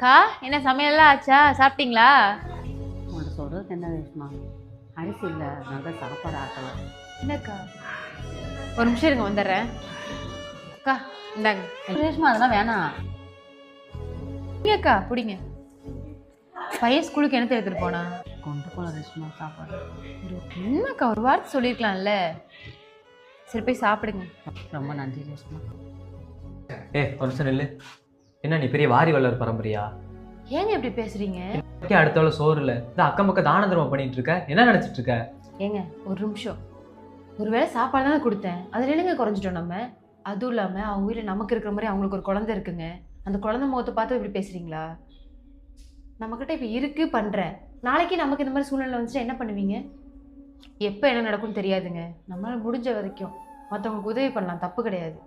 அக்கா என்ன சமையல்லாம் ஆச்சா? சாப்பிட்டீங்களா? உன்கிட்ட சொல்கிறதுக்கு என்ன ரேஷ்மா, அரிசி இல்லை, நல்லா சாப்பாடு ஆக்கலாம். என்னக்கா ஒரு நிமிஷம் இருங்க, வந்துடுறேன். அக்கா இந்தாங்க. ரேஷ்மா அதெல்லாம் வேணாம். அக்கா பிடிங்க. பையன் ஸ்கூலுக்கு என்ன எடுத்துட்டு போனா? கொண்டு போன ரேஷ்மா சாப்பாடு. என்னக்கா ஒரு வார்த்தை சொல்லியிருக்கலாம்ல. சரி போய் சாப்பிடுங்க. ரொம்ப நன்றி ரேஷ்மா. ஒரு நிமிஷம் நில்லு. என்ன நீ பெரிய வாரி வளர் பரம்பரையா? ஏங்க இப்படி பேசுறீங்க? அடுத்த சோறு இல்லை, இந்த அக்கம் பக்கம் தான தர்மம் பண்ணிட்டு இருக்க, என்ன நினைச்சிட்டு இருக்க? ஏங்க ஒரு நிமிஷம். ஒருவேளை சாப்பாடு தானே கொடுத்தேன், அதில் என்னங்க குறைஞ்சிட்டோம் நம்ம? அதுவும் இல்லாமல் அவங்க வீட்டில் நமக்கு இருக்கிற மாதிரி அவங்களுக்கு ஒரு குழந்தை இருக்குங்க. அந்த குழந்தை முகத்தை பார்த்து இப்படி பேசுறீங்களா? நம்மக்கிட்ட இப்போ இருக்கு பண்ணுறேன், நாளைக்கு நமக்கு இந்த மாதிரி சூழ்நிலை வந்துச்சுன்னா என்ன பண்ணுவீங்க? எப்போ என்ன நடக்கும்னு தெரியாதுங்க. நம்மளால் முடிஞ்ச வரைக்கும் மற்றவங்களுக்கு உதவி பண்ணலாம், தப்பு கிடையாது.